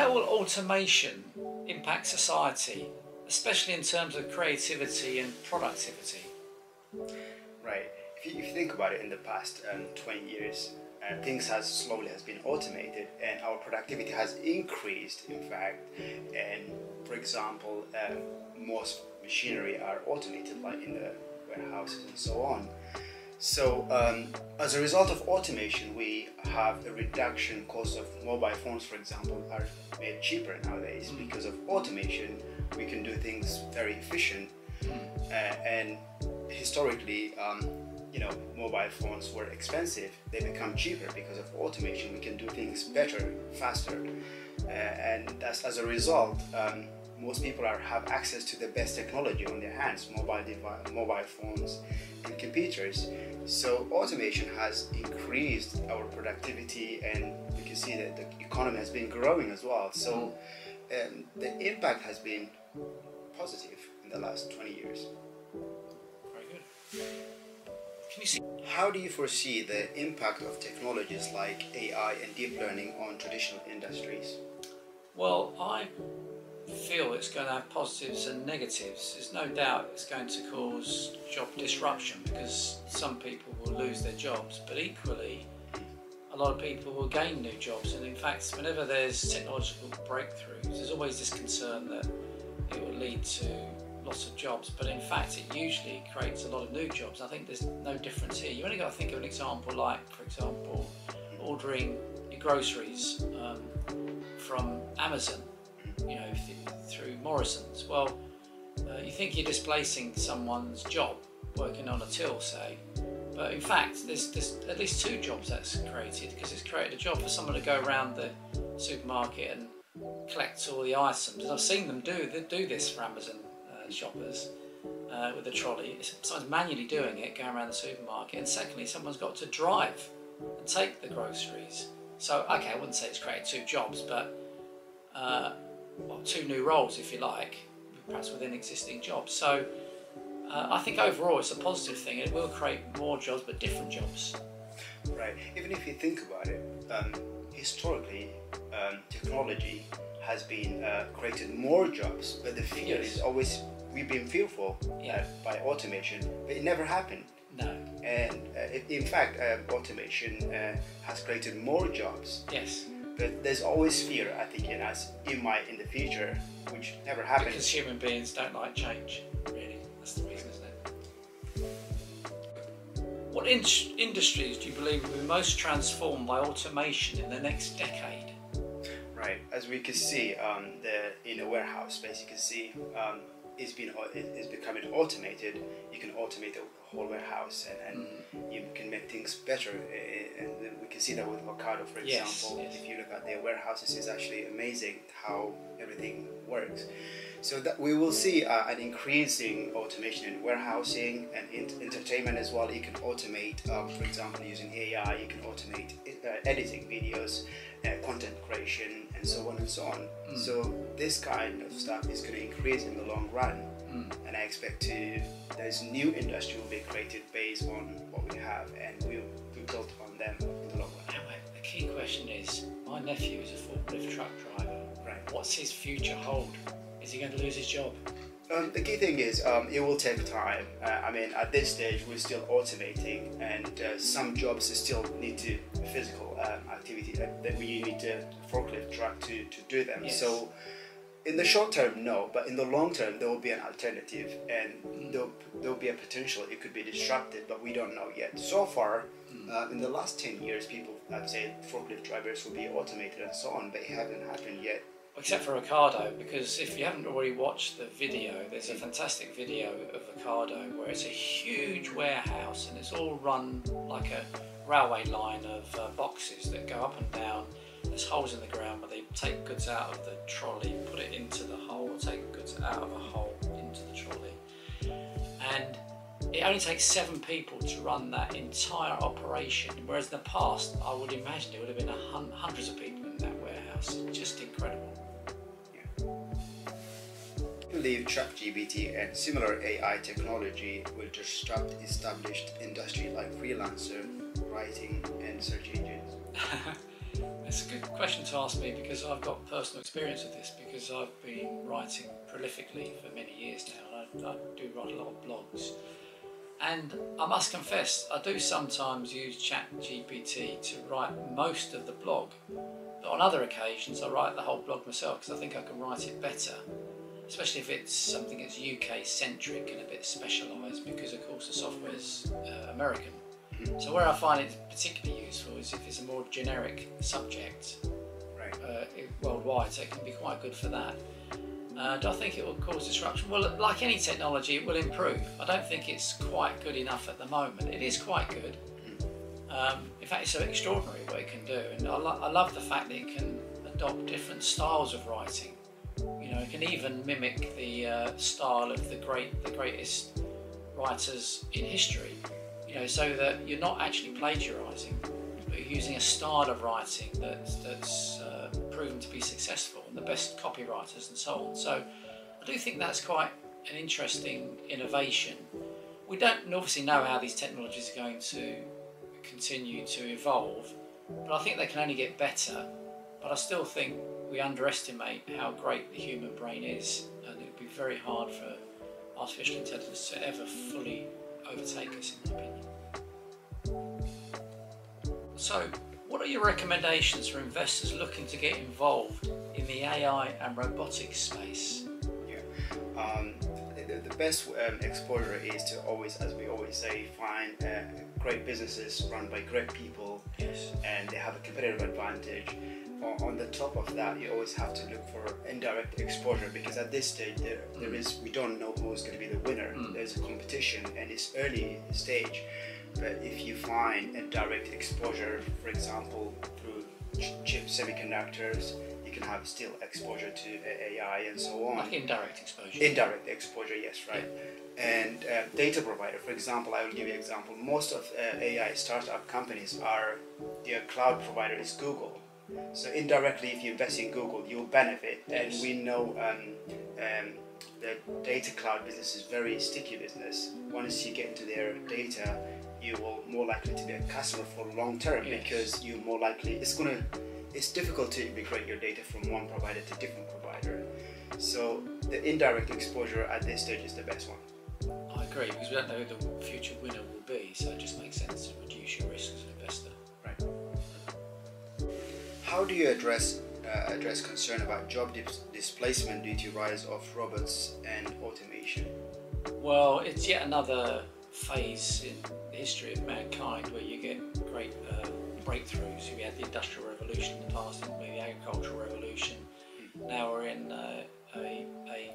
how will automation impact society, especially in terms of creativity and productivity? Right. If you think about it, in the past 20 years, things has been automated, and our productivity has increased, in fact. And for example, most machinery are automated, like in the warehouses and so on. So as a result of automation, we have a reduction cost of mobile phones, for example, are made cheaper nowadays. Because of automation. We can do things very efficient, and historically, mobile phones were expensive. They become cheaper because of automation. We can do things better, faster, and that's as a result. Most people have access to the best technology on their hands, mobile phones and computers. So automation has increased our productivity, and we can see that the economy has been growing as well. So the impact has been positive in the last 20 years. Very good. Can you see? How do you foresee the impact of technologies like AI and deep learning on traditional industries? Well, I feel it's going to have positives and negatives. There's no doubt it's going to cause job disruption because some people will lose their jobs, but equally a lot of people will gain new jobs. And in fact, whenever there's technological breakthroughs, there's always this concern that it will lead to lots of jobs, but in fact it usually creates a lot of new jobs. I think there's no difference here. You only got to think of an example like, for example, ordering your groceries from Amazon, through Morrison's. Well, you think you're displacing someone's job working on a till, say, but in fact there's at least 2 jobs that's created, because it's created a job for someone to go around the supermarket and collect all the items. And I've seen them do this for Amazon shoppers with a trolley. Someone's manually doing it, going around the supermarket, and secondly, someone's got to drive and take the groceries. So, okay, I wouldn't say it's created 2 jobs, but 2 new roles, if you like, perhaps within existing jobs. So I think overall it's a positive thing. It will create more jobs, but different jobs. Right. Even if you think about it, historically, technology has been created more jobs, but the fear is always, we've been fearful by automation, but it never happened. No. And in fact, automation has created more jobs. Yes. But there's always fear, I think, in the future, which never happened. Because human beings don't like change, really. That's the reason, isn't it? What industries do you believe will be most transformed by automation in the next decade? Right, as we can see, in a warehouse space, you can see it's becoming automated. You can automate the whole warehouse, and you can make things better. And we can see that with Ocado, for example. If you look at their warehouses, it's actually amazing how everything works. So that we will see an increasing automation in warehousing and entertainment as well. You can automate, for example, using AI. You can automate editing videos, content creation, and so on and so on. So this kind of stuff is going to increase in the long run, and I expect there's new industry will be created based on what we have, and we'll build on them in the long run. Anyway, the key question is, my nephew is a forklift truck driver. Right. What's his future hold? Is he going to lose his job? The key thing is it will take time. At this stage we're still automating, and some jobs still need physical activity that we need a forklift truck to do them. Yes. So in the short term, no, but in the long term there will be an alternative, and there will be a potential it could be disrupted, but we don't know yet. So far, in the last 10 years, people have said forklift drivers will be automated and so on, but it hasn't happened yet. Except for Ocado, because if you haven't already watched the video, there's a fantastic video of Ocado where it's a huge warehouse and it's all run like a railway line of boxes that go up and down. There's holes in the ground where they take goods out of the trolley, put it into the hole, take goods out of a hole into the trolley. And it only takes 7 people to run that entire operation, whereas in the past, I would imagine it would have been hundreds of people in that warehouse. Just incredible. I believe ChatGPT and similar AI technology will disrupt established industry like freelancer, writing, and search engines. It's a good question to ask me because I've got personal experience with this, because I've been writing prolifically for many years now, and I do write a lot of blogs. And I must confess, I do sometimes use ChatGPT to write most of the blog, but on other occasions I write the whole blog myself because I think I can write it better, especially if it's something that's UK centric and a bit specialised, because of course the software's American. So where I find it particularly useful is if it's a more generic subject, Right. worldwide, so it can be quite good for that. Do I think it will cause disruption? Well, like any technology, it will improve. I don't think it's quite good enough at the moment. It is quite good. In fact, it's so extraordinary what it can do, and I love the fact that it can adopt different styles of writing. You know, it can even mimic the style of the greatest writers in history. You know, so that you're not actually plagiarising, but you're using a style of writing that's proven to be successful, and the best copywriters and so on. So I do think that's quite an interesting innovation. We don't obviously know how these technologies are going to continue to evolve, but I think they can only get better. But I still think we underestimate how great the human brain is, and it would be very hard for artificial intelligence to ever fully overtake us, in my opinion. So, what are your recommendations for investors looking to get involved in the AI and robotics space? The best exposure is to always, as we always say, find great businesses run by great people. Yes. And they have a competitive advantage. On the top of that, you always have to look for indirect exposure, because at this stage we don't know who's going to be the winner. There's a competition and it's early stage. But if you find a direct exposure, for example, through chip semiconductors, you can have still exposure to AI and so on. Like indirect exposure. Indirect exposure, yes, right. Yeah. And data provider, for example, I will give you an example. Most of AI startup companies their cloud provider is Google. So indirectly, if you invest in Google, you'll benefit. Yes. And we know the data cloud business is very sticky business. Once you get into their data, you will more likely to be a customer for long term. Yes. Because you more likely it's difficult to migrate your data from one provider to different provider. So the indirect exposure at this stage is the best one. I agree, because we don't know who the future winner will be, so it just makes sense to reduce your risk as an investor. Right. How do you address concern about job displacement due to rise of robots and automation? Well, it's yet another phase in the history of mankind where you get great breakthroughs. We had the Industrial Revolution in the past, and the Agricultural Revolution. Now we're in a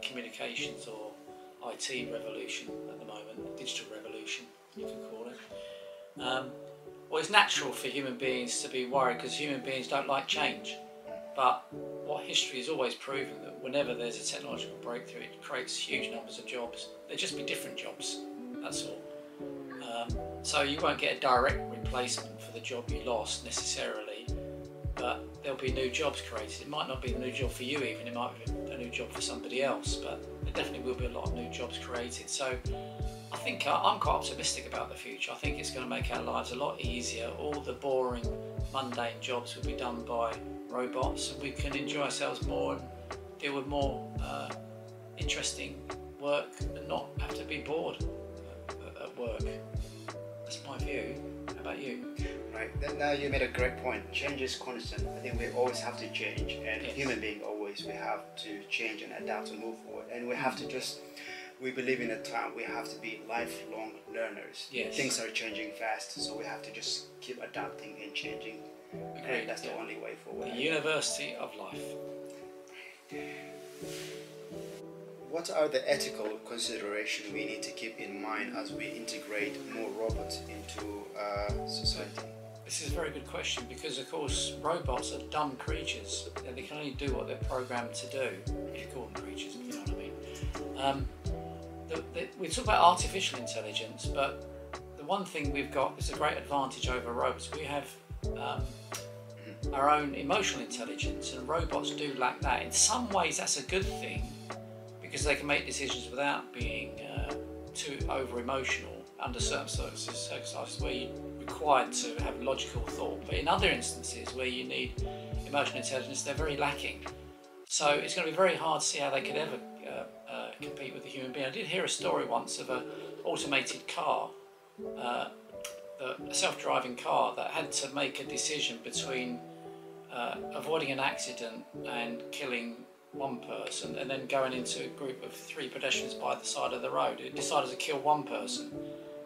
communications or IT revolution at the moment, digital revolution, you can call it. Well, it's natural for human beings to be worried, because human beings don't like change. But what history has always proven, that whenever there's a technological breakthrough, it creates huge numbers of jobs. They'll just be different jobs, that's all. So you won't get a direct replacement for the job you lost necessarily, but there'll be new jobs created. It might not be a new job for you even, it might be a new job for somebody else, but there definitely will be a lot of new jobs created. So I think I'm quite optimistic about the future. I think it's going to make our lives a lot easier. All the boring, mundane jobs will be done by robots, and we can enjoy ourselves more and deal with more interesting work and not have to be bored at work. That's my view. How about you? Right, then now you made a great point. Change is constant. I think we always have to change, and yes. Human being always, we have to change and adapt and move forward, and we have to we believe in a time we have to be lifelong learners. Yes. Things are changing fast, so we have to just keep adapting and changing. Agreed. And that's the only way forward. The University of Life. What are the ethical considerations we need to keep in mind as we integrate more robots into society? This is a very good question, because of course robots are dumb creatures and they can only do what they're programmed to do, if you call them creatures, if you know what I mean. We talk about artificial intelligence, but the one thing we've got is a great advantage over robots. We have our own emotional intelligence, and robots do lack that. In some ways that's a good thing, because they can make decisions without being too over emotional under certain circumstances where we required to have logical thought, but in other instances where you need emotional intelligence, they're very lacking. So it's going to be very hard to see how they could ever compete with a human being. I did hear a story once of an automated car, a self-driving car that had to make a decision between avoiding an accident and killing one person, and then going into a group of 3 pedestrians by the side of the road. It decided to kill one person.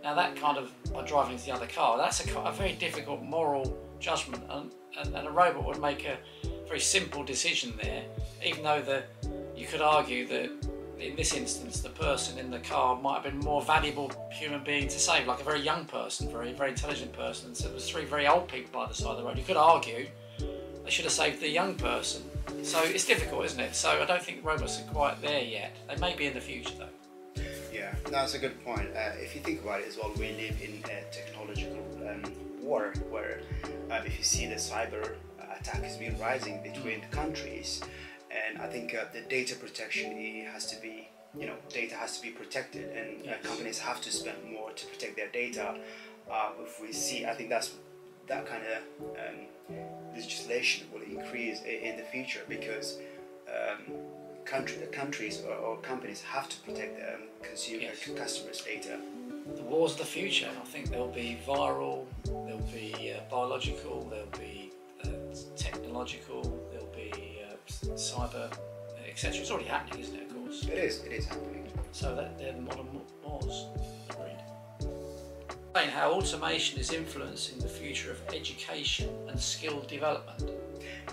Now that kind of, by driving into the other car, that's a very difficult moral judgment, and a robot would make a very simple decision there, even though you could argue that in this instance the person in the car might have been a more valuable human being to save, like a very young person, very intelligent person. So there was 3 very old people by the side of the road. You could argue they should have saved the young person. So it's difficult, isn't it? So I don't think robots are quite there yet. They may be in the future though. Yeah, that's a good point. If you think about it as well, we live in a technological war where if you see the cyber attack has been rising between countries, and I think the data protection has to be, data has to be protected, and companies have to spend more to protect their data. If we see, I think that kind of legislation will increase in the future, because countries or companies have to protect their customers' data. The wars of the future, I think there'll be viral, there'll be biological, there'll be technological, there'll be cyber, etc. It's already happening, isn't it, of course? It is happening. So they're the modern wars. Agreed. How automation is influencing the future of education and skill development.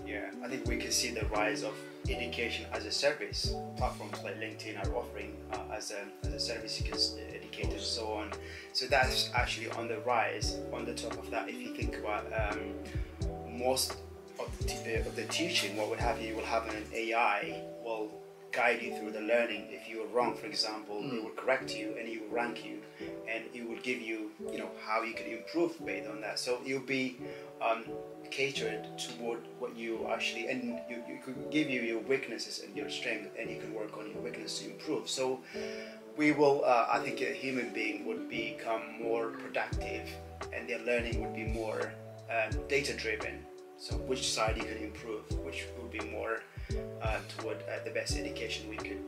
Yeah, I think we can see the rise of education as a service. Platforms like LinkedIn are offering as a service you can educate and so on. So that's actually on the rise. On the top of that, if you think about most of the teaching, what would have you will have an AI will guide you through the learning. If you are wrong, for example, it will correct you and it will rank you, and it will give you, how you can improve based on that. So you'll be catered toward what you actually, and you could give you your weaknesses and your strength, and you can work on your weakness to improve. So we will, I think a human being would become more productive, and their learning would be more data driven. So which side you can improve, which will be more toward the best education we could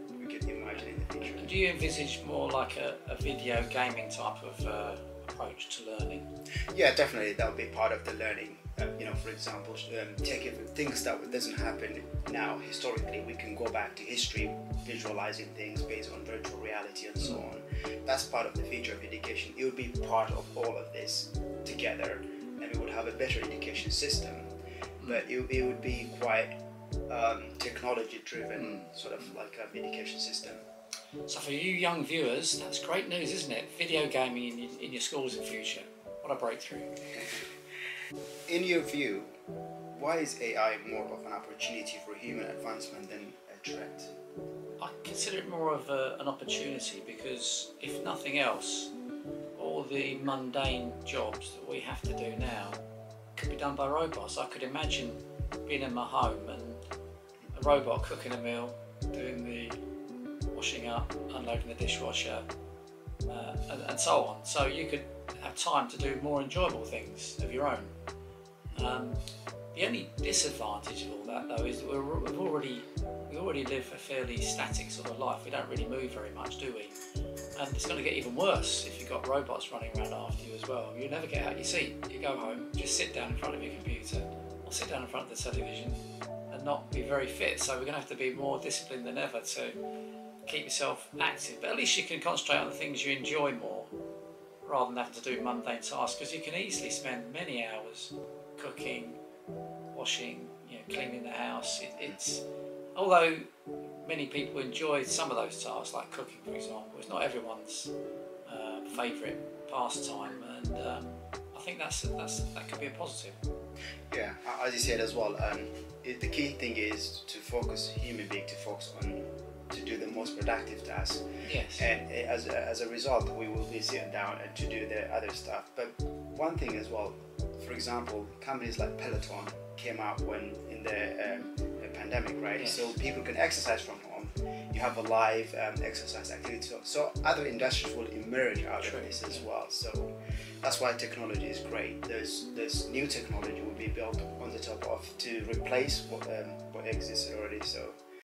imagine in the future. Do you envisage more like a video gaming type of approach to learning? Yeah, definitely. That will be part of the learning. For example, take things that doesn't happen now historically. We can go back to history, visualizing things based on virtual reality and so on. That's part of the future of education. It would be part of all of this together, and we would have a better education system. But it would be quite technology driven, sort of like an education system. So for you young viewers, that's great news, isn't it? Video gaming in your schools in future. What a breakthrough. In your view, why is AI more of an opportunity for human advancement than a threat? I consider it more of an opportunity, because if nothing else, all the mundane jobs that we have to do now could be done by robots. I could imagine being in my home and a robot cooking a meal, doing the washing up, unloading the dishwasher, and so on. So you could have time to do more enjoyable things of your own. The only disadvantage of all that, though, is that we already live a fairly static sort of life. We don't really move very much, do we? And it's going to get even worse if you've got robots running around after you as well. You'll never get out your seat. You go home, just sit down in front of your computer or sit down in front of the television and not be very fit. So we're going to have to be more disciplined than ever to keep yourself active. But at least you can concentrate on the things you enjoy more rather than having to do mundane tasks, because you can easily spend many hours cooking, washing, cleaning the house. Although many people enjoy some of those tasks, like cooking, for example, it's not everyone's favourite pastime, and I think that could be a positive. Yeah, as you said as well, the key thing is to focus human being to do the most productive task. Yes. And as a result, we will be sitting down and to do the other stuff. But one thing as well, for example, companies like Peloton came out when in the pandemic, right? Yes. So people can exercise from home. You have a live exercise activity. So other industries will emerge out of this as well. So That's why technology is great. There's new technology will be built on the top of to replace what exists already. So